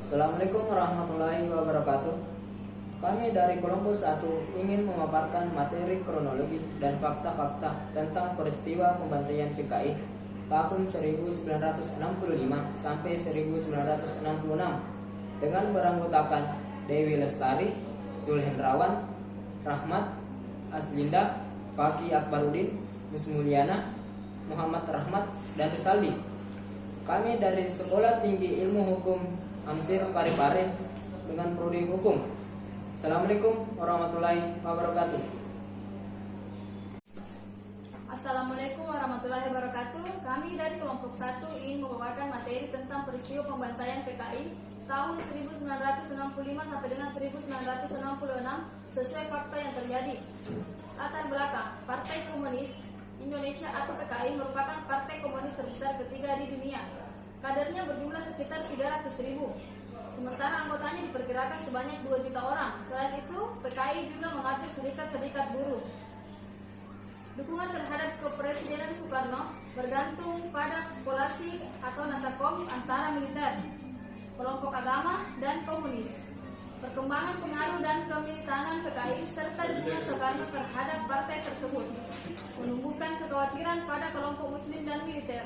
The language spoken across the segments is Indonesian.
Assalamualaikum warahmatullahi wabarakatuh. Kami dari kelompok 1 ingin memaparkan materi kronologi dan fakta-fakta tentang peristiwa pembantaian PKI tahun 1965 sampai 1966 dengan beranggotakan Dewi Lestari, Zulhendrawan, Rahmat, Aslinda, Faki Akbarudin, Musmuliana, Muhammad Rahmat, dan Risaldi. Kami dari Sekolah Tinggi Ilmu Hukum Amsir Parepare dengan prodi hukum. Assalamualaikum warahmatullahi wabarakatuh. Assalamualaikum warahmatullahi wabarakatuh. Kami dari kelompok 1 ingin membawakan materi tentang peristiwa pembantaian PKI tahun 1965 sampai dengan 1966 sesuai fakta yang terjadi. Latar belakang, Partai Komunis Indonesia atau PKI merupakan partai komunis terbesar ketiga di dunia. Kadernya berjumlah sekitar 300.000. Sementara anggotanya diperkirakan sebanyak 2 juta orang. Selain itu, PKI juga mengatur serikat-serikat buruh. Dukungan terhadap kepresidenan Soekarno bergantung pada populasi atau nasakom antara militer, kelompok agama, dan komunis. Perkembangan pengaruh dan kemilitanan PKI serta dukungan Soekarno terhadap partai tersebut menumbuhkan kekhawatiran pada kelompok muslim dan militer.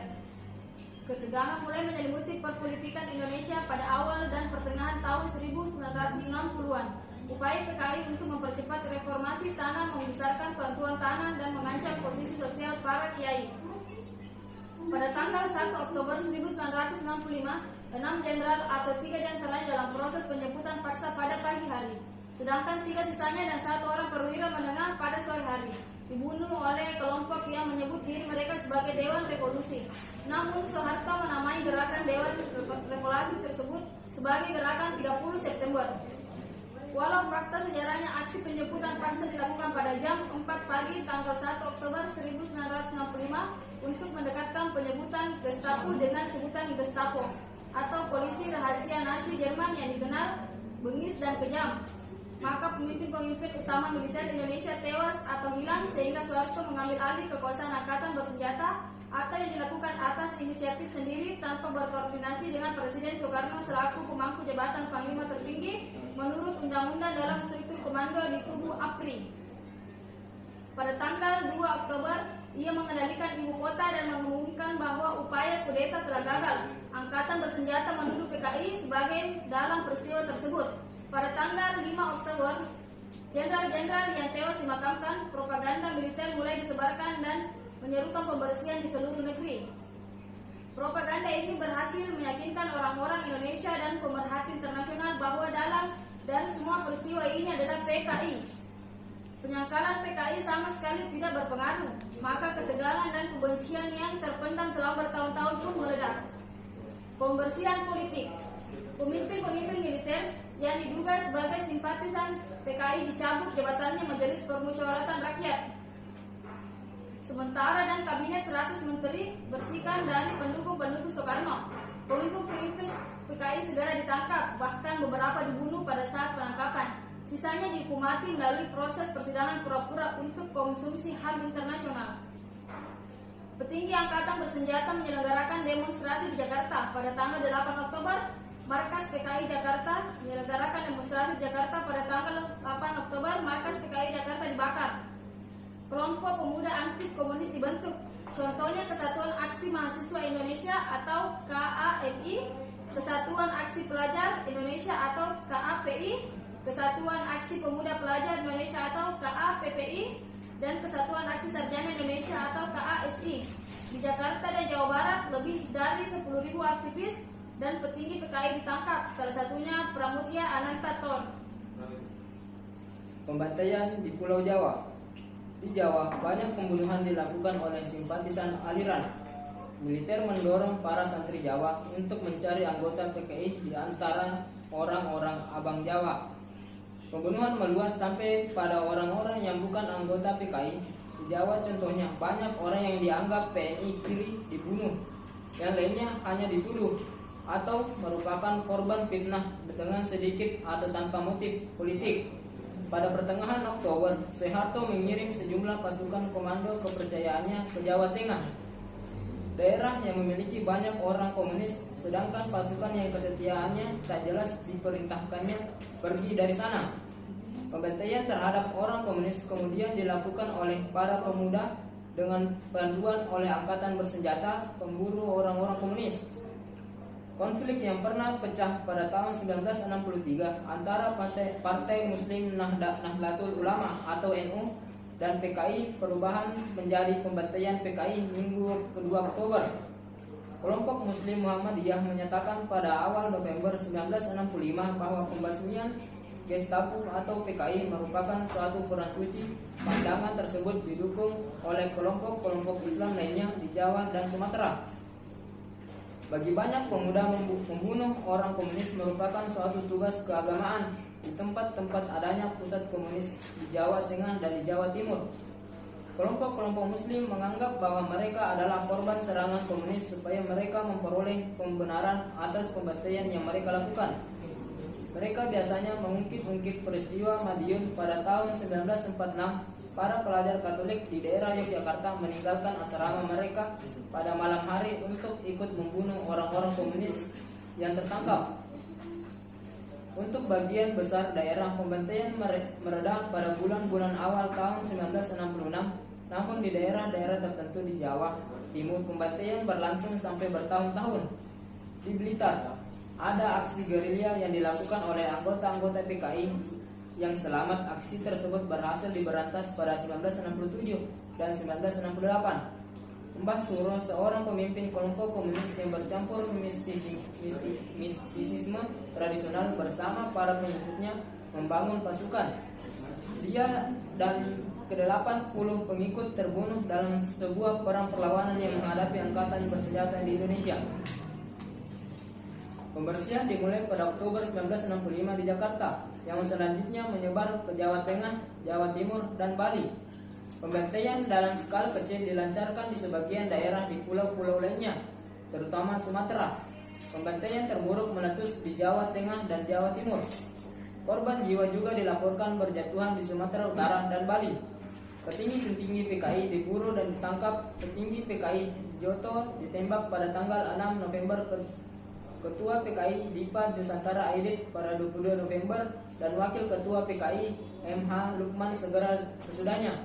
Ketegangan mulai menyelimuti perpolitikan Indonesia pada awal dan pertengahan tahun 1960-an. Upaya PKI untuk mempercepat reformasi tanah, membesarkan keuntungan tanah, dan mengancam posisi sosial para kiai. Pada tanggal 1 Oktober 1965, 6 jenderal atau 3 diantaranya dalam proses penjemputan paksa pada pagi hari, sedangkan 3 sisanya dan 1 orang perwira menengah pada sore hari dibunuh oleh kelompok yang menyebut diri mereka sebagai Dewan Revolusi. Namun Soeharto menamai gerakan Dewan Revolusi tersebut sebagai gerakan 30 September. Walau fakta sejarahnya aksi penjemputan paksa dilakukan pada jam 4 pagi tanggal 1 Oktober 1965 untuk mendekatkan penyebutan Gestapo dengan sebutan Gestapo atau polisi rahasia Nazi Jerman yang dikenal bengis dan kejam, maka pemimpin-pemimpin utama militer Indonesia tewas atau hilang sehingga Soeharto mengambil alih kekuasaan angkatan bersenjata atau yang dilakukan atas inisiatif sendiri tanpa berkoordinasi dengan Presiden Soekarno selaku pemangku jabatan Panglima tertinggi menurut undang-undang dalam struktur komando di tubuh APRI. Pada tanggal 2 Oktober, ia mengendalikan ibu kota dan mengumumkan bahwa upaya kudeta telah gagal. Angkatan bersenjata menuduh PKI sebagai dalam peristiwa tersebut. Pada tanggal 5 Oktober, jenderal-jenderal yang tewas dimakamkan. Propaganda militer mulai disebarkan dan menyerukan pembersihan di seluruh negeri. Propaganda ini berhasil meyakinkan orang-orang Indonesia dan pemerhati internasional bahwa dalam dan semua peristiwa ini adalah PKI. Penyangkalan PKI sama sekali tidak berpengaruh, maka ketegangan dan kebencian yang terpendam selama bertahun-tahun pun meledak. Pembersihan politik. Pemimpin-pemimpin militer yang diduga sebagai simpatisan PKI dicabut jabatannya Majelis Permusyawaratan Rakyat. Sementara dan kabinet 100 menteri bersihkan dari pendukung-pendukung Soekarno. Pemimpin-pemimpin PKI segera ditangkap, bahkan beberapa dibunuh pada saat penangkapan. Sisanya dihukum mati melalui proses persidangan pura-pura untuk konsumsi HAM internasional. Petinggi angkatan bersenjata menyelenggarakan demonstrasi di Jakarta pada tanggal 8 Oktober. Markas PKI Jakarta menyelenggarakan demonstrasi di Jakarta pada tanggal 8 Oktober. Markas PKI Jakarta dibakar. Kelompok pemuda anarkis komunis dibentuk. Contohnya Kesatuan Aksi Mahasiswa Indonesia atau KAMI, Kesatuan Aksi Pelajar Indonesia atau KAPI, Kesatuan Aksi Pemuda Pelajar Indonesia atau KAPPI, dan Kesatuan Aksi Sarjana Indonesia atau KASI. Di Jakarta dan Jawa Barat lebih dari 10.000 aktivis dan petinggi PKI ditangkap, salah satunya Pramudia Anantaton. Pembantaian di Pulau Jawa. Di Jawa, banyak pembunuhan dilakukan oleh simpatisan aliran. Militer mendorong para santri Jawa untuk mencari anggota PKI di antara orang-orang Abang Jawa. Pembunuhan meluas sampai pada orang-orang yang bukan anggota PKI. Di Jawa contohnya, banyak orang yang dianggap PNI kiri dibunuh, yang lainnya hanya dituduh atau merupakan korban fitnah dengan sedikit atau tanpa motif politik. Pada pertengahan Oktober, Soeharto mengirim sejumlah pasukan komando kepercayaannya ke Jawa Tengah. daerah yang memiliki banyak orang komunis, sedangkan pasukan yang kesetiaannya tak jelas diperintahkannya pergi dari sana. Pembantaian terhadap orang komunis kemudian dilakukan oleh para pemuda dengan bantuan oleh angkatan bersenjata pemburu orang-orang komunis. Konflik yang pernah pecah pada tahun 1963 antara Partai Muslim Nahdlatul Ulama atau NU dan PKI Perubahan menjadi pembantaian PKI Minggu kedua Oktober. Kelompok Muslim Muhammadiyah menyatakan pada awal November 1965 bahwa pembasmian Gestapo atau PKI merupakan suatu peran suci. Pandangan tersebut didukung oleh kelompok-kelompok Islam lainnya di Jawa dan Sumatera. Bagi banyak pemuda, membunuh orang komunis merupakan suatu tugas keagamaan di tempat-tempat adanya pusat komunis di Jawa Tengah dan di Jawa Timur. Kelompok-kelompok Muslim menganggap bahwa mereka adalah korban serangan komunis supaya mereka memperoleh pembenaran atas pembantaian yang mereka lakukan. Mereka biasanya mengungkit-ungkit peristiwa Madiun pada tahun 1946. Para pelajar Katolik di daerah Yogyakarta meninggalkan asrama mereka pada malam hari untuk ikut membunuh orang-orang komunis yang tertangkap. Untuk bagian besar daerah, pembantaian mereda pada bulan-bulan awal tahun 1966. Namun di daerah-daerah tertentu di Jawa Timur, pembantaian berlangsung sampai bertahun-tahun. Di Blitar, ada aksi gerilya yang dilakukan oleh anggota-anggota PKI yang selamat. Aksi tersebut berhasil diberantas pada 1967 dan 1968. Mbah Suro, seorang pemimpin kelompok komunis yang bercampur mistisisme tradisional, bersama para pengikutnya membangun pasukan. Dia dan ke-80 pengikut terbunuh dalam sebuah perang perlawanan yang menghadapi angkatan bersenjata di Indonesia. Pembersihan dimulai pada Oktober 1965 di Jakarta, yang selanjutnya menyebar ke Jawa Tengah, Jawa Timur, dan Bali. Pembantaian dalam skala kecil dilancarkan di sebagian daerah di pulau-pulau lainnya, terutama Sumatera. Pembantaian terburuk meletus di Jawa Tengah dan Jawa Timur. Korban jiwa juga dilaporkan berjatuhan di Sumatera Utara dan Bali. Petinggi-petinggi PKI diburu dan ditangkap. Petinggi PKI Joto ditembak pada tanggal 6 November. Ketua PKI Dipa Nusantara Aidit pada 22 November dan Wakil Ketua PKI MH Lukman segera sesudahnya.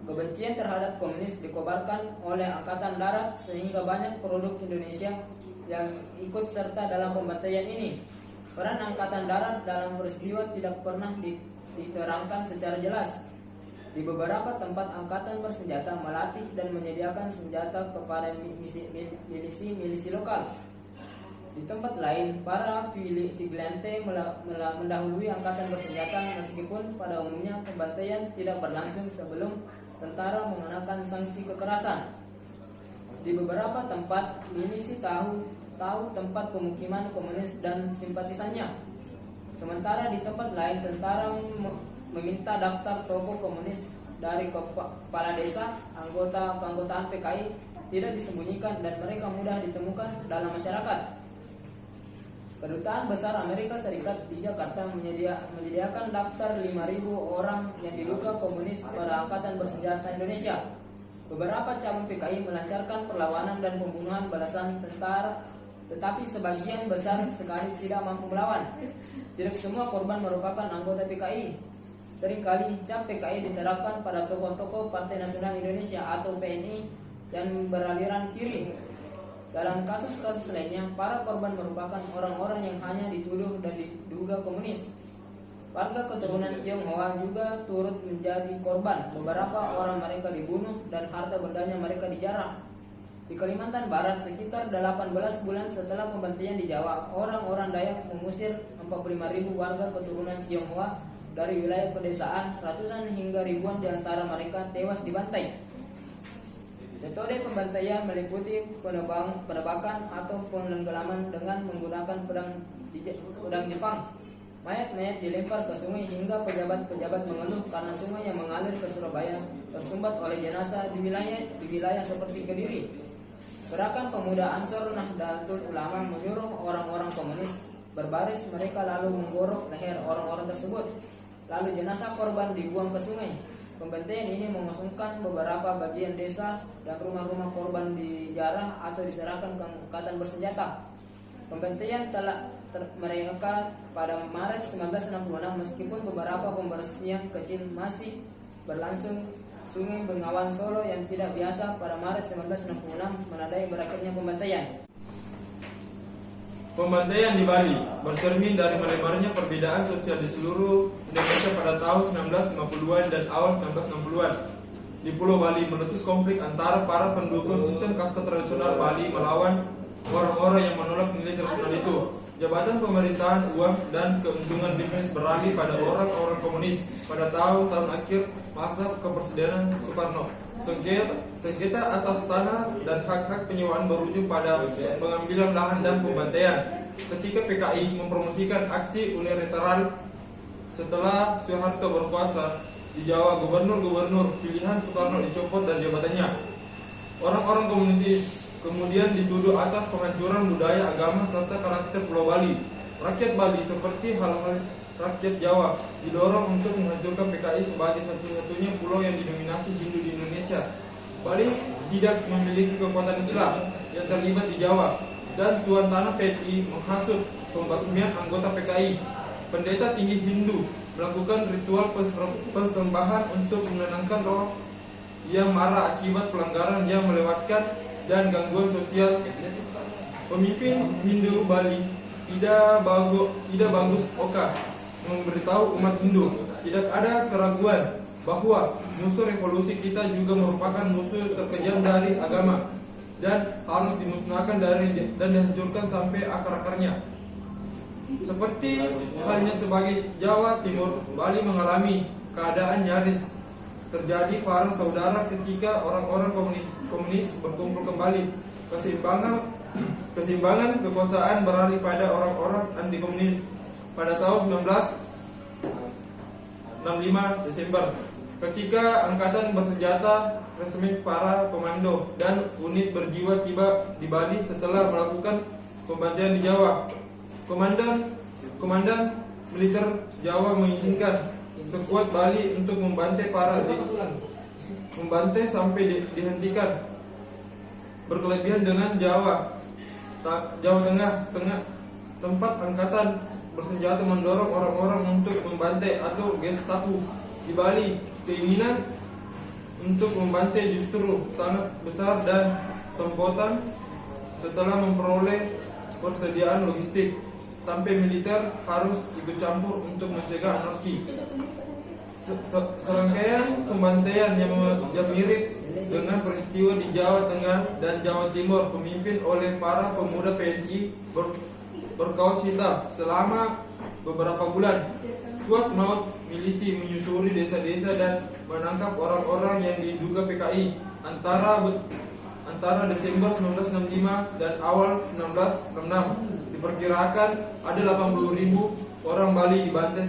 Kebencian terhadap komunis dikobarkan oleh Angkatan Darat sehingga banyak produk Indonesia yang ikut serta dalam pembantaian ini. Peran Angkatan Darat dalam peristiwa tidak pernah diterangkan secara jelas. Di beberapa tempat angkatan bersenjata melatih dan menyediakan senjata kepada milisi lokal. Di tempat lain, para vigilante mendahului angkatan bersenjata, meskipun pada umumnya pembantaian tidak berlangsung sebelum tentara mengenakan sanksi kekerasan. Di beberapa tempat, milisi tahu tempat pemukiman komunis dan simpatisannya. Sementara di tempat lain, tentara meminta daftar tokoh komunis dari kepala desa. Keanggotaan PKI tidak disembunyikan dan mereka mudah ditemukan dalam masyarakat. Kedutaan Besar Amerika Serikat di Jakarta menyediakan daftar 5.000 orang yang diduga komunis pada Angkatan Bersenjata Indonesia. Beberapa cabang PKI melancarkan perlawanan dan pembunuhan belasan tentara, tetapi sebagian besar sekali tidak mampu melawan. Tidak semua korban merupakan anggota PKI. Seringkali cap PKI diterapkan pada tokoh-tokoh Partai Nasional Indonesia atau PNI yang beraliran kiri. Dalam kasus-kasus lainnya, para korban merupakan orang-orang yang hanya dituduh dan diduga komunis. Warga keturunan Tionghoa juga turut menjadi korban. Beberapa orang mereka dibunuh dan harta bendanya mereka dijarah. Di Kalimantan Barat, sekitar 18 bulan setelah pembantaian di Jawa, orang-orang Dayak mengusir 45.000 warga keturunan Tionghoa dari wilayah pedesaan. Ratusan hingga ribuan di antara mereka tewas dibantai. Metode pembantaian meliputi penebakan atau penenggelaman dengan menggunakan pedang Jepang. Mayat-mayat dilempar ke sungai hingga pejabat-pejabat mengeluh karena sungai yang mengalir ke Surabaya tersumbat oleh jenazah di wilayah seperti Kediri. Gerakan pemuda Ansor Nahdlatul Ulama menyuruh orang-orang komunis berbaris, mereka lalu menggorok leher orang-orang tersebut. Lalu jenazah korban dibuang ke sungai. Pembantaian ini mengosongkan beberapa bagian desa dan rumah-rumah korban dijarah atau diserahkan ke angkatan bersenjata. Pembantaian telah mereka pada Maret 1966 meskipun beberapa pembersihan kecil masih berlangsung. Sungai Bengawan Solo yang tidak biasa pada Maret 1966 menandai berakhirnya pembantaian. Pembantaian di Bali bercermin dari melebarnya perbedaan sosial di seluruh Indonesia pada tahun 1950-an dan awal 1960-an. Di Pulau Bali meletus konflik antara para pendukung sistem kasta tradisional Bali melawan orang-orang yang menolak nilai tradisional itu. Jabatan pemerintahan, uang, dan keuntungan bisnis beralih pada orang-orang komunis pada tahun-tahun akhir masa kepresidenan Soekarno. Sengketa atas tanah dan hak-hak penyewaan berujung pada pengambilan lahan dan pembantaian. Ketika PKI mempromosikan aksi unilateral setelah Soeharto berkuasa di Jawa, gubernur-gubernur pilihan Soekarno dicopot dari jabatannya. Orang-orang komunis kemudian dituduh atas penghancuran budaya, agama, serta karakter Pulau Bali. Rakyat Bali seperti hal-hal rakyat Jawa didorong untuk menghancurkan PKI sebagai satu-satunya pulau yang didominasi Hindu di Indonesia. Bali tidak memiliki kekuatan Islam yang terlibat di Jawa, dan tuan tanah PKI menghasut pembasmian anggota PKI. Pendeta tinggi Hindu melakukan ritual persembahan untuk menenangkan roh yang marah akibat pelanggaran yang melewatkan dan gangguan sosial. Pemimpin Hindu Bali Ida Bagus Oka memberitahu umat Hindu tidak ada keraguan bahwa musuh revolusi kita juga merupakan musuh terkejam dari agama dan harus dimusnahkan dan dihancurkan sampai akar-akarnya. Seperti halnya sebagai Jawa Timur, Bali mengalami keadaan nyaris terjadi para saudara ketika orang-orang komunis berkumpul kembali. Keseimbangan kekuasaan beralih pada orang-orang anti komunis pada tahun 1965 Desember, ketika angkatan bersenjata resmi, para komando dan unit berjiwa tiba di Bali setelah melakukan pembantaian di Jawa. Komandan militer Jawa mengizinkan sekuat Bali untuk membantai sampai dihentikan. Berkelebihan dengan Jawa Tengah tempat angkatan bersenjata mendorong orang-orang untuk membantai atau Gestapo. Di Bali keinginan untuk membantai justru sangat besar dan sempotan setelah memperoleh persediaan logistik, sampai militer harus ikut campur untuk mencegah anarki. Serangkaian pembantaian yang mirip dengan peristiwa di Jawa Tengah dan Jawa Timur pemimpin oleh para pemuda PNI berkaos hitam selama beberapa bulan. Skuad maut milisi menyusuri desa-desa dan menangkap orang-orang yang diduga PKI antara Desember 1965 dan awal 1966. Diperkirakan ada 80.000 orang Bali dibantai,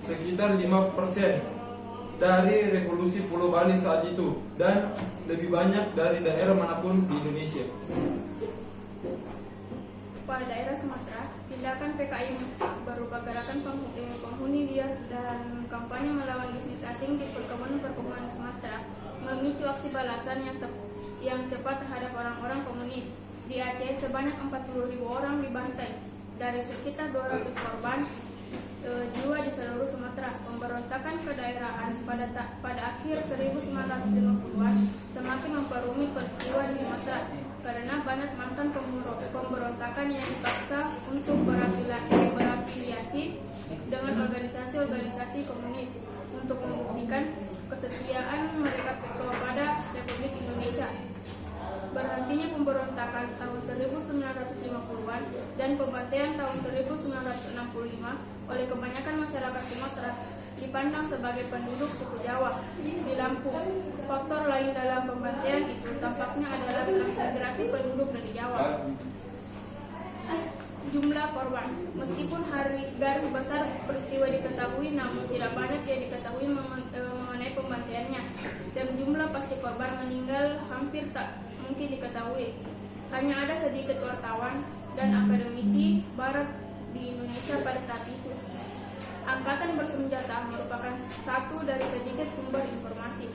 sekitar 5% dari revolusi Pulau Bali saat itu, dan lebih banyak dari daerah manapun di Indonesia. Pada daerah Sumatera, tindakan PKI berupa gerakan penghuni liar dan kampanye melawan bisnis asing di perkebunan Sumatera memicu aksi balasan yang cepat terhadap orang-orang komunis. Di Aceh sebanyak 40.000 orang dibantai, dari sekitar 200 korban jiwa di seluruh Sumatera. Pemberontakan kedaerahan pada akhir 1950-an semakin memperumit peristiwa di Sumatera karena banyak mantan pemberontakan yang dipaksa untuk berafiliasi dengan organisasi-organisasi komunis untuk membuktikan kesetiaan mereka kepada Republik Indonesia. Berhentinya pemberontakan tahun 1950-an dan pembantaian tahun 1965 oleh kebanyakan masyarakat Sumatera dipandang sebagai penduduk suku Jawa di Lampung. Faktor lain dalam pembantaian itu tampaknya adalah transmigrasi penduduk dari Jawa. Jumlah korban, meskipun garis besar peristiwa diketahui, namun tidak banyak yang diketahui mengenai pembantaiannya, dan jumlah pasti korban meninggal hampir tak mungkin diketahui. Hanya ada sedikit wartawan dan akademisi barat di Indonesia pada saat itu. Angkatan bersenjata merupakan satu dari sedikit sumber informasi.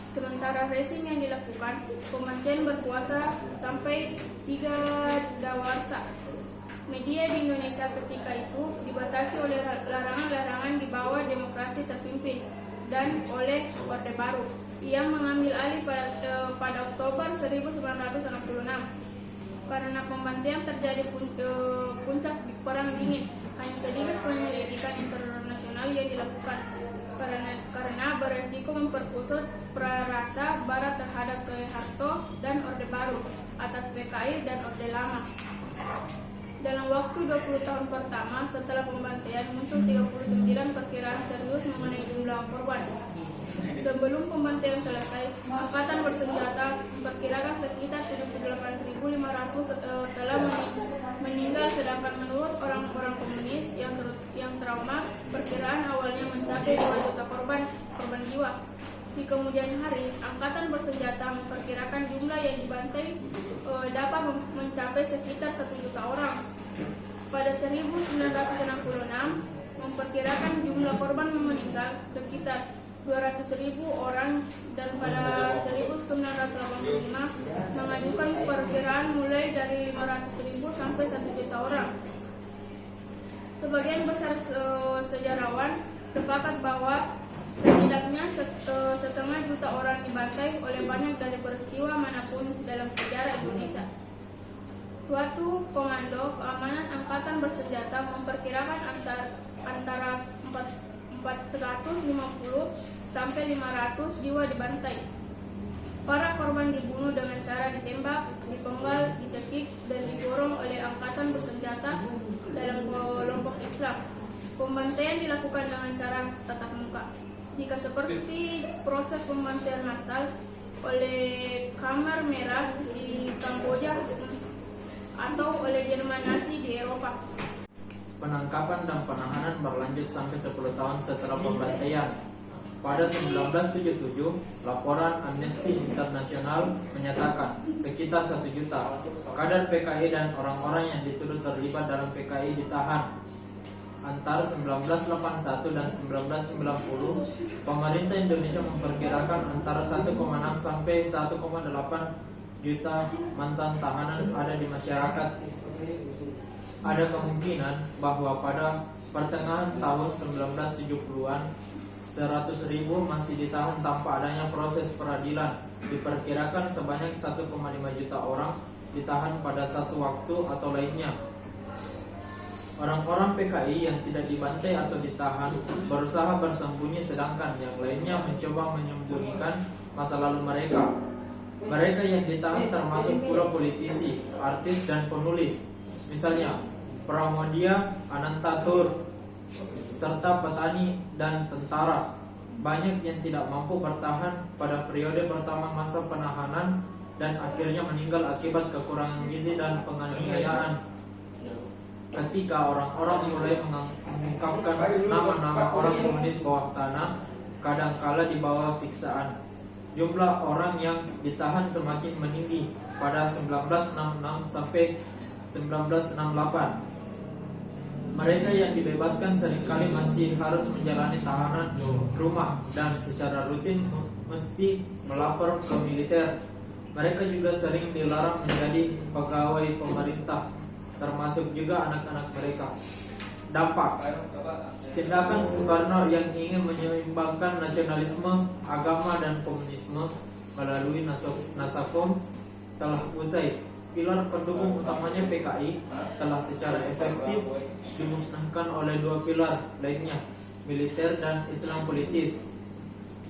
Sementara rezim yang dilakukan, pemerintahan berkuasa sampai 3 dawarsa. Media di Indonesia ketika itu dibatasi oleh larangan-larangan di bawah demokrasi terpimpin dan oleh Orde Baru yang mengambil alih pada Oktober 1966. Karena pembantaian terjadi puncak di Perang Dingin, hanya sedikit penyelidikan internasional yang dilakukan karena beresiko memperkusut prarasa Barat terhadap Soeharto dan Orde Baru atas PKI dan Orde Lama. Dalam waktu 20 tahun pertama setelah pembantaian muncul 39 perkiraan serius mengenai jumlah korban. Sebelum pembantaian selesai, angkatan bersenjata memperkirakan sekitar 78.500 telah meninggal, sedangkan menurut orang-orang komunis yang trauma, perkiraan awalnya mencapai 2 juta korban jiwa. Di kemudian hari, angkatan bersenjata memperkirakan jumlah yang dibantai dapat mencapai sekitar 1 juta orang. Pada 1966, memperkirakan jumlah korban meninggal sekitar 200.000 orang, dan pada 1985 mengajukan perkiraan mulai dari 500.000 sampai 1 juta orang. Sebagian besar sejarawan sepakat bahwa setidaknya setengah juta orang dibantai oleh banyak dari peristiwa manapun dalam sejarah Indonesia. Suatu komando keamanan angkatan bersenjata memperkirakan antara 450 sampai 500 jiwa dibantai. Para korban dibunuh dengan cara ditembak, dipenggal, dicekik, dan diborong oleh angkatan bersenjata dalam kelompok Islam. Pembantaian dilakukan dengan cara tatap muka. Jika seperti proses pembantaian massal oleh Khmer Merah di Kamboja atau oleh Jerman Nazi di Eropa. Penangkapan dan penahanan berlanjut sampai 10 tahun setelah pembantaian. Pada 1977, laporan Amnesty International menyatakan sekitar 1 juta kader PKI dan orang-orang yang dituduh terlibat dalam PKI ditahan. Antara 1981 dan 1990, pemerintah Indonesia memperkirakan antara 1,6 sampai 1,8 juta mantan tahanan ada di masyarakat. Ada kemungkinan bahwa pada pertengahan tahun 1970-an 100.000 masih ditahan tanpa adanya proses peradilan. Diperkirakan sebanyak 1,5 juta orang ditahan pada satu waktu atau lainnya. Orang-orang PKI yang tidak dibantai atau ditahan berusaha bersembunyi, sedangkan yang lainnya mencoba menyembunyikan masa lalu mereka. Mereka yang ditahan termasuk pula politisi, artis, dan penulis. Misalnya Pramoedya Anantatur, serta petani dan tentara. Banyak yang tidak mampu bertahan pada periode pertama masa penahanan dan akhirnya meninggal akibat kekurangan gizi dan penganiayaan. Ketika orang-orang mulai mengungkapkan nama-nama orang komunis bawah tanah, kadangkala di bawah siksaan, jumlah orang yang ditahan semakin meninggi. Pada 1966 sampai 1968, mereka yang dibebaskan seringkali masih harus menjalani tahanan rumah dan secara rutin mesti melapor ke militer. Mereka juga sering dilarang menjadi pegawai pemerintah, termasuk juga anak-anak mereka. Dampak tindakan Soekarno yang ingin menyeimbangkan nasionalisme, agama, dan komunisme melalui Nasakom telah usai. Pilar pendukung utamanya PKI telah secara efektif dimusnahkan oleh 2 pilar lainnya, militer dan Islam politis.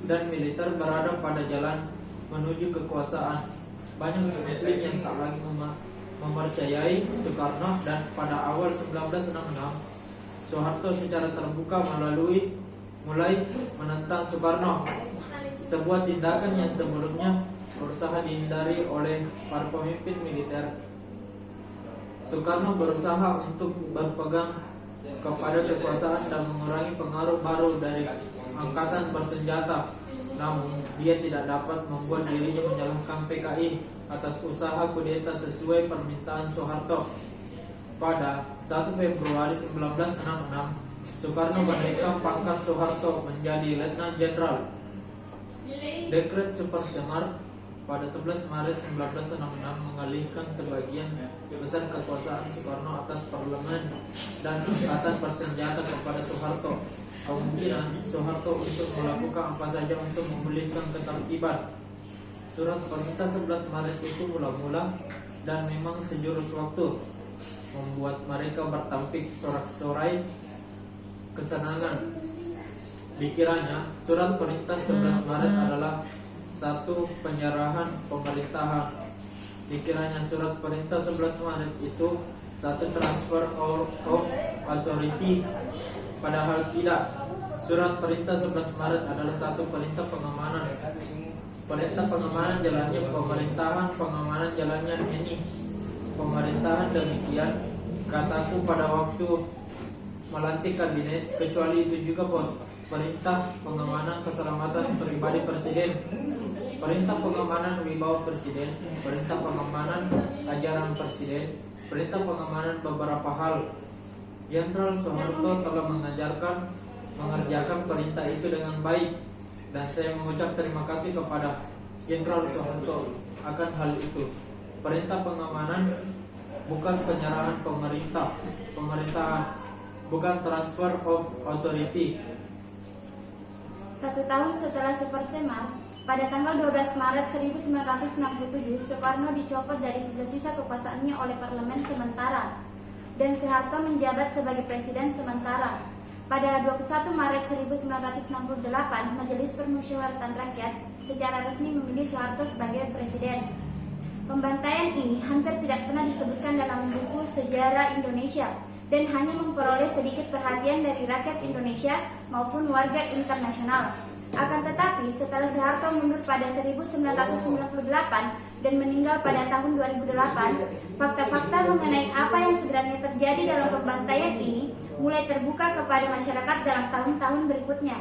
Dan militer berada pada jalan menuju kekuasaan. Banyak muslim yang tak lagi mempercayai Soekarno, dan pada awal 1966 Soeharto secara terbuka mulai menentang Soekarno, sebuah tindakan yang sebelumnya berusaha dihindari oleh para pemimpin militer. Soekarno berusaha untuk berpegang kepada kekuasaan dan mengurangi pengaruh baru dari angkatan bersenjata. Namun, dia tidak dapat membuat dirinya menyalahkan PKI atas usaha kudeta sesuai permintaan Soeharto. Pada 1 Februari 1966, Soekarno menaikkan pangkat Soeharto menjadi Letnan Jenderal. Dekret Super Semar pada 11 Maret 1966 mengalihkan sebagian besar kekuasaan Soekarno atas parlemen dan angkatan bersenjata kepada Soeharto. Kemungkinan Soeharto untuk melakukan apa saja untuk memulihkan ketertiban. Surat perintah 11 Maret itu mula-mula dan memang sejurus waktu, membuat mereka bertampik sorak-sorai kesenangan. Dikiranya surat perintah 11 Maret adalah satu penyerahan pemerintahan. Dikiranya surat perintah 11 Maret itu satu transfer of authority. Padahal tidak. Surat perintah 11 Maret adalah satu perintah pengamanan. Perintah pengamanan jalannya pemerintahan, pengamanan jalannya ini pemerintahan. Demikian kataku pada waktu melantik kabinet. Kecuali itu juga perintah pengamanan keselamatan pribadi presiden, perintah pengamanan wibawa presiden, perintah pengamanan ajaran presiden, perintah pengamanan beberapa hal. Jenderal Soeharto telah mengerjakan perintah itu dengan baik, dan saya mengucap terima kasih kepada Jenderal Soeharto akan hal itu. Perintah pengamanan bukan penyerahan pemerintahan, bukan transfer of authority. 1 tahun setelah Super Semar, pada tanggal 12 Maret 1967, Soekarno dicopot dari sisa-sisa kekuasaannya oleh parlemen sementara, dan Soeharto menjabat sebagai presiden sementara. Pada 21 Maret 1968, Majelis Permusyawaratan Rakyat secara resmi memilih Soeharto sebagai presiden. Pembantaian ini hampir tidak pernah disebutkan dalam buku sejarah Indonesia, dan hanya memperoleh sedikit perhatian dari rakyat Indonesia maupun warga internasional. Akan tetapi, setelah Soeharto mundur pada 1998 dan meninggal pada tahun 2008, fakta-fakta mengenai apa yang sebenarnya terjadi dalam pembantaian ini mulai terbuka kepada masyarakat dalam tahun-tahun berikutnya.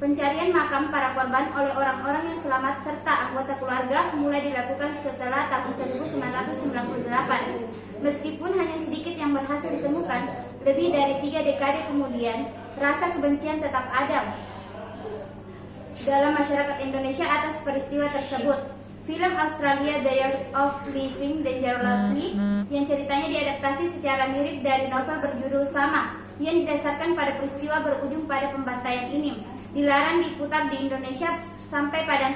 Pencarian makam para korban oleh orang-orang yang selamat serta anggota keluarga mulai dilakukan setelah tahun 1998. Meskipun hanya sedikit yang berhasil ditemukan, lebih dari 3 dekade kemudian, rasa kebencian tetap ada dalam masyarakat Indonesia atas peristiwa tersebut. Film Australia The Year of Living Dangerously yang ceritanya diadaptasi secara mirip dari novel berjudul sama, yang didasarkan pada peristiwa berujung pada pembantaian ini, dilarang diputar di Indonesia sampai pada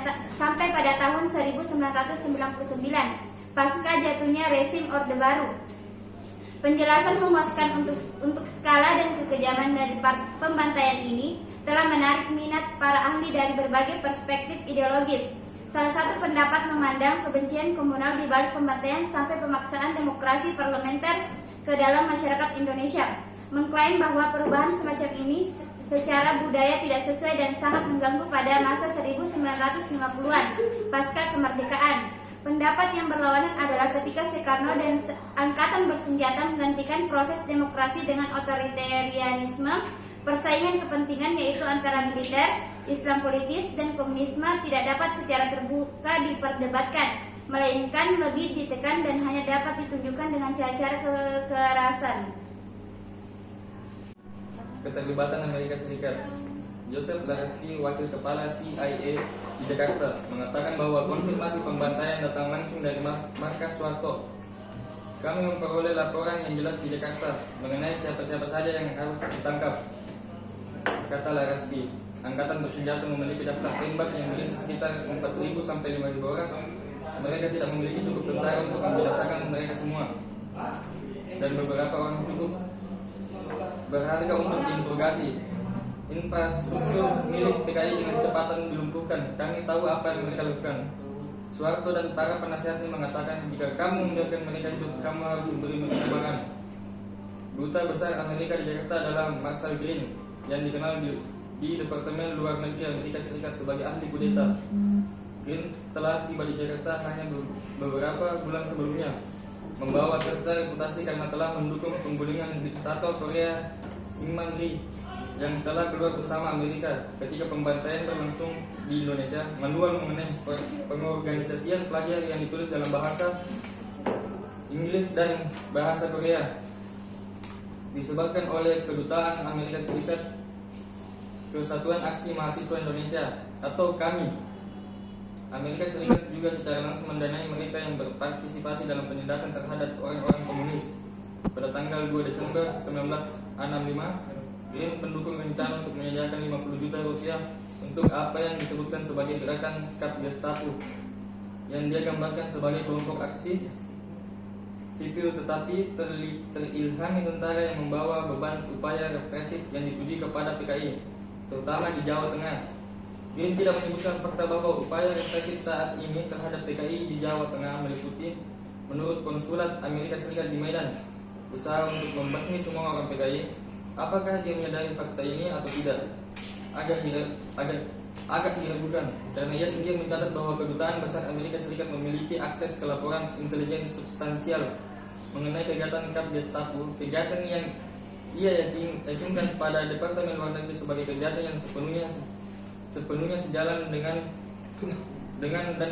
tahun 1999. Pasca jatuhnya rezim Orde Baru. Penjelasan memuaskan untuk skala dan kekejaman dari pembantaian ini telah menarik minat para ahli dari berbagai perspektif ideologis. Salah satu pendapat memandang kebencian komunal di balik pembantaian sampai pemaksaan demokrasi parlementer ke dalam masyarakat Indonesia, mengklaim bahwa perubahan semacam ini secara budaya tidak sesuai dan sangat mengganggu pada masa 1950-an pasca kemerdekaan. Pendapat yang berlawanan adalah ketika Soekarno dan angkatan bersenjata menggantikan proses demokrasi dengan otoritarianisme, persaingan kepentingan yaitu antara militer, Islam politis, dan komunisme tidak dapat secara terbuka diperdebatkan, melainkan lebih ditekan dan hanya dapat ditunjukkan dengan cara-cara kekerasan. Keterlibatan Amerika Serikat. Joseph Laresky, wakil kepala CIA di Jakarta, mengatakan bahwa konfirmasi pembantaian datang langsung dari markas Soeharto. Kami memperoleh laporan yang jelas di Jakarta mengenai siapa-siapa saja yang harus ditangkap, kata Laresky. Angkatan bersenjata memiliki daftar tembak yang berisi sekitar 4.000 sampai 5.000 orang. Mereka tidak memiliki cukup tentara untuk membinasakan mereka semua, dan beberapa orang cukup berharga untuk diinterogasi. Infrastruktur milik PKI dengan kecepatan dilumpuhkan. Kami tahu apa yang mereka lakukan. Soeharto dan para penasihatnya mengatakan, jika kamu membiarkan mereka hidup, kamu harus memberi mereka makan. Duta besar Amerika di Jakarta adalah Marshall Green, yang dikenal di Departemen Luar Negeri Amerika Serikat sebagai ahli kudeta. Green telah tiba di Jakarta hanya beberapa bulan sebelumnya, membawa serta reputasi karena telah mendukung penggulingan diktator Korea Syngman Rhee yang telah keluar bersama Amerika ketika pembantaian berlangsung di Indonesia. Manual mengenai pengorganisasian pelajar yang ditulis dalam bahasa Inggris dan bahasa Korea disebarkan oleh Kedutaan Amerika Serikat Kesatuan Aksi Mahasiswa Indonesia atau KAMI. Amerika Serikat juga secara langsung mendanai mereka yang berpartisipasi dalam penindasan terhadap orang-orang komunis. Pada tanggal 2 Desember 1965, Green pendukung rencana untuk menyediakan 50 juta rupiah untuk apa yang disebutkan sebagai gerakan Cut Gestapo, yang dia gambarkan sebagai kelompok aksi sipil tetapi terilhami tentara yang membawa beban upaya represif yang dituju kepada PKI, terutama di Jawa Tengah. Green tidak menyebutkan fakta bahwa upaya represif saat ini terhadap PKI di Jawa Tengah meliputi, menurut Konsulat Amerika Serikat di Medan, usaha untuk membasmi semua orang PKI. Apakah dia menyadari fakta ini atau tidak? Agak diragukan, karena ia sendiri mencatat bahwa Kedutaan Besar Amerika Serikat memiliki akses ke laporan intelijen substansial mengenai kegiatan Cut Gestapo, kegiatan yang ia yakinkan pada Departemen Luar Negeri sebagai kegiatan yang sepenuhnya sejalan dengan dan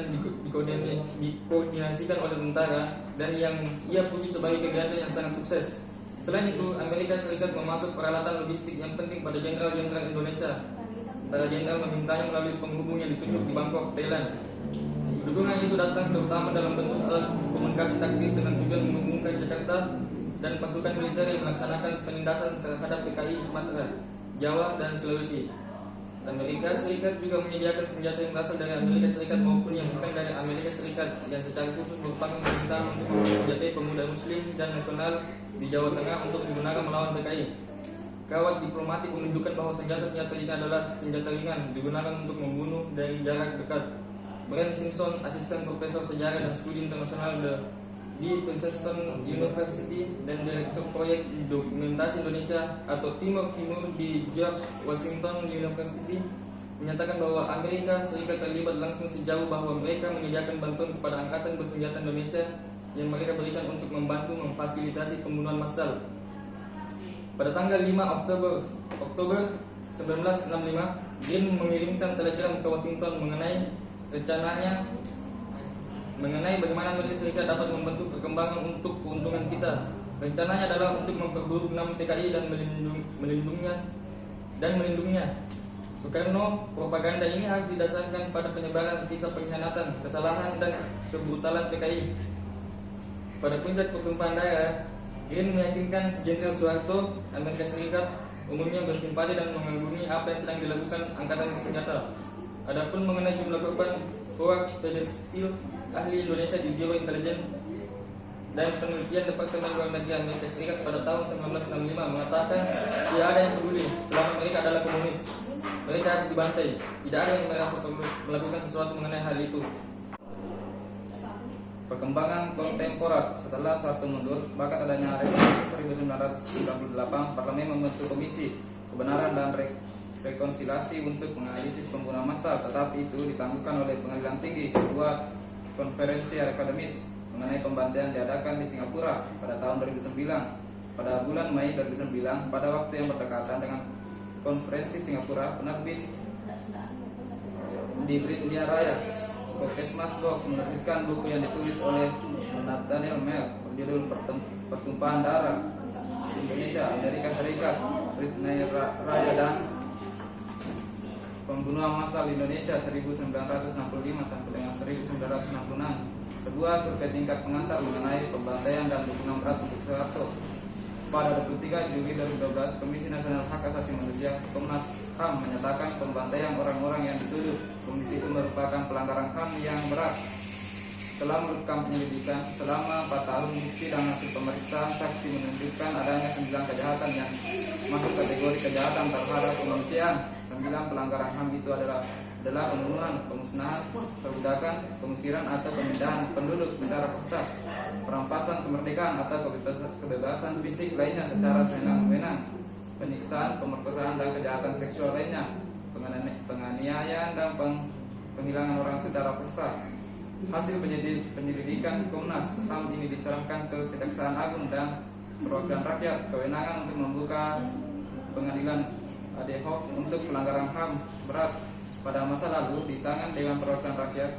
dikoordinasikan oleh tentara, dan yang ia puji sebagai kegiatan yang sangat sukses. Selain itu, Amerika Serikat memasuk peralatan logistik yang penting pada jenderal-jenderal Indonesia. Para jenderal memintanya melalui penghubung yang ditunjuk di Bangkok, Thailand. Dukungan itu datang terutama dalam bentuk alat komunikasi taktis dengan tujuan menghubungkan Jakarta dan pasukan militer yang melaksanakan penindasan terhadap PKI di Sumatera, Jawa, dan Sulawesi. Amerika Serikat juga menyediakan senjata yang berasal dari Amerika Serikat maupun yang bukan dari Amerika Serikat, yang secara khusus merupakan permintaan untuk mensenjatai pemuda Muslim dan nasional di Jawa Tengah untuk digunakan melawan PKI. Kawat diplomatik menunjukkan bahwa senjata-senjata ini adalah senjata ringan digunakan untuk membunuh dari jarak dekat. Brent Simpson, asisten profesor sejarah dan studi internasional di Princeton University dan direktur proyek dokumentasi Indonesia atau Timur di George Washington University, menyatakan bahwa Amerika Serikat terlibat langsung sejauh bahwa mereka menyediakan bantuan kepada angkatan bersenjata Indonesia yang mereka berikan untuk membantu memfasilitasi pembunuhan massal. Pada tanggal 5 Oktober 1965, Green mengirimkan telegram ke Washington mengenai bagaimana Amerika Serikat dapat membentuk perkembangan untuk keuntungan kita. Rencananya adalah untuk memperburuk nama PKI dan melindunginya. Soekarno, propaganda ini harus didasarkan pada penyebaran kisah pengkhianatan, kesalahan, dan kebrutalan PKI. Pada puncak pertumpahan darah, Green meyakinkan Jenderal Soeharto, Amerika Serikat umumnya bersimpati dan mengagumi apa yang sedang dilakukan angkatan bersenjata. Adapun mengenai jumlah korban, Howard Federsteele, ahli Indonesia di Biro Intelijen dan Penelitian Departemen Luar Negeri Amerika Serikat pada tahun 1965 mengatakan tidak ada yang peduli selama mereka adalah komunis. Mereka harus dibantai. Tidak ada yang merasa perlu melakukan sesuatu mengenai hal itu. Perkembangan kontemporer setelah Soeharto mundur, bakat adanya Revolusi 1998, Parlemen membentuk Komisi Kebenaran dan Rekonsiliasi untuk menganalisis pembunuhan massal, tetapi itu ditangguhkan oleh Pengadilan Tinggi. Sebuah konferensi akademis mengenai pembantaian diadakan di Singapura pada tahun 2009. Pada bulan Mei 2009, pada waktu yang berdekatan dengan konferensi Singapura, penerbit di Britania Raya, Podcast Box menerbitkan buku yang ditulis oleh Nathaniel Mel berjudul Pertumpahan Darah Indonesia, Amerika Serikat, Britania Raya dan Pembunuhan Massal Indonesia 1965 sampai dengan 1966, sebuah survei tingkat pengantar mengenai pembantaian dan dukungan berat untuk Soeharto. Pada 23 Juli 2012, Komisi Nasional Hak Asasi Manusia Komnas HAM menyatakan pembantaian orang-orang yang dituduh komisi itu merupakan pelanggaran HAM yang berat. Setelah melakukan penyelidikan selama 4 tahun, bukti dan hasil pemeriksaan saksi menunjukkan adanya 9 kejahatan yang masuk kategori kejahatan terhadap kemanusiaan. 9 pelanggaran HAM itu adalah pembunuhan, pemusnahan, perbudakan, pengusiran atau pemindahan penduduk secara paksa, perampasan kemerdekaan atau kebebasan fisik lainnya secara sewenang-wenang, penyiksaan, pemerkosaan dan kejahatan seksual lainnya, penganiayaan dan penghilangan orang secara paksa. Hasil penyelidikan Komnas HAM ini diserahkan ke Kejaksaan Agung dan Perwakilan Rakyat. Kewenangan untuk membuka pengadilan ad hoc untuk pelanggaran HAM berat pada masa lalu di tangan Dewan Perwakilan Rakyat.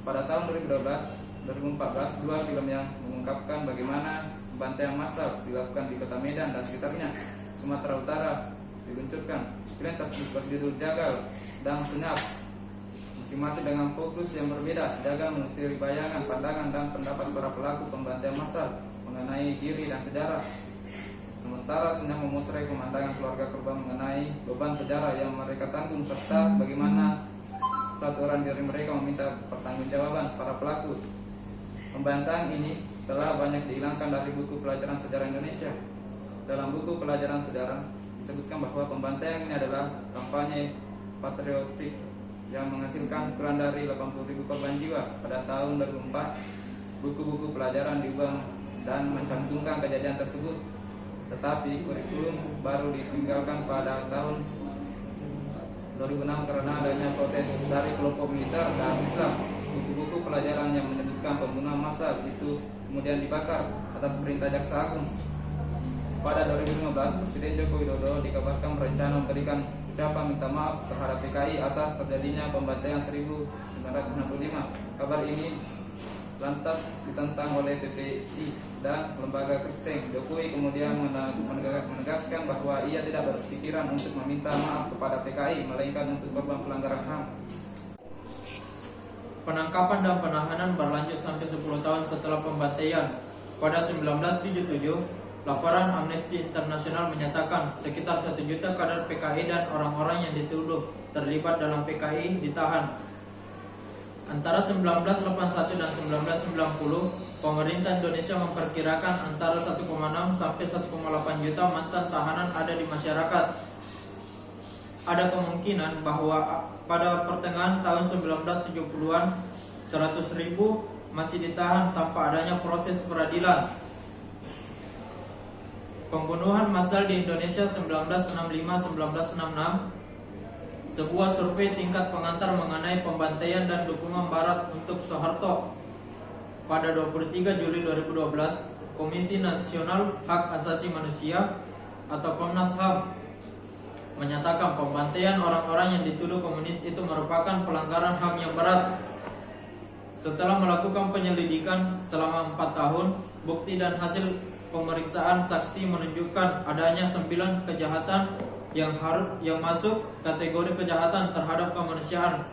Pada tahun 2014, dua film yang mengungkapkan bagaimana pembantaian massal dilakukan di kota Medan dan sekitarnya, Sumatera Utara, diluncurkan. Film tersebut berjudul Jagal dan Senyap, masing-masing dengan fokus yang berbeda. Jagal mengusiri bayangan, pandangan, dan pendapat para pelaku pembantaian massal mengenai diri dan sejarah. Sementara Senyap memotret pemandangan keluarga korban mengenai beban sejarah yang mereka tanggung serta bagaimana satu orang dari mereka meminta pertanggungjawaban para pelaku. Pembantaian ini telah banyak dihilangkan dari buku pelajaran sejarah Indonesia. Dalam buku pelajaran sejarah disebutkan bahwa pembantaian ini adalah kampanye patriotik yang menghasilkan kurang dari 80.000 korban jiwa. Pada tahun 2004, buku-buku pelajaran diubah dan mencantumkan kejadian tersebut. Tetapi kurikulum baru ditinggalkan pada tahun 2006 karena adanya protes dari kelompok militer dan Islam. Buku-buku pelajaran yang menyebutkan pembunuhan massal itu kemudian dibakar atas perintah Jaksa Agung. Pada 2015, Presiden Joko Widodo dikabarkan berencana memberikan ucapan minta maaf terhadap PKI atas terjadinya pembantaian 1965. Kabar ini lantas ditentang oleh PPI dan lembaga Kristen. Jokowi kemudian menegaskan bahwa ia tidak berpikiran untuk meminta maaf kepada PKI, melainkan untuk korban pelanggaran HAM. Penangkapan dan penahanan berlanjut sampai 10 tahun setelah pembantaian. Pada 1977, laporan Amnesty International menyatakan sekitar 1 juta kader PKI dan orang-orang yang dituduh terlibat dalam PKI ditahan. Antara 1981 dan 1990, pemerintah Indonesia memperkirakan antara 1,6 sampai 1,8 juta mantan tahanan ada di masyarakat. Ada kemungkinan bahwa pada pertengahan tahun 1970-an 100.000 masih ditahan tanpa adanya proses peradilan. Pembunuhan massal di Indonesia 1965-1966. Sebuah survei tingkat pengantar mengenai pembantaian dan dukungan Barat untuk Soeharto. Pada 23 Juli 2012, Komisi Nasional Hak Asasi Manusia atau Komnas HAM menyatakan pembantaian orang-orang yang dituduh komunis itu merupakan pelanggaran HAM yang berat. Setelah melakukan penyelidikan selama 4 tahun, bukti dan hasil pemeriksaan saksi menunjukkan adanya 9 kejahatan yang masuk kategori kejahatan terhadap kemanusiaan.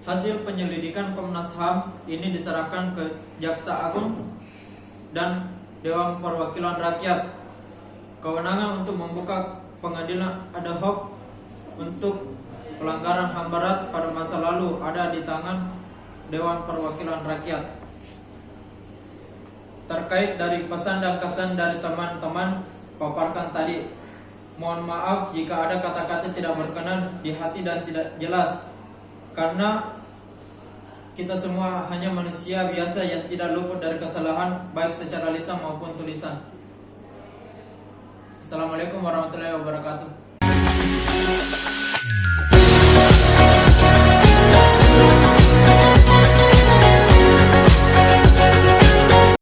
Hasil penyelidikan Komnas HAM ini diserahkan ke Jaksa Agung dan Dewan Perwakilan Rakyat. Kewenangan untuk membuka pengadilan ad hoc untuk pelanggaran HAM berat pada masa lalu ada di tangan Dewan Perwakilan Rakyat. Terkait dari pesan dan kesan dari teman-teman paparkan tadi, mohon maaf jika ada kata-kata tidak berkenan di hati dan tidak jelas, karena kita semua hanya manusia biasa yang tidak luput dari kesalahan baik secara lisan maupun tulisan. Assalamualaikum warahmatullahi wabarakatuh.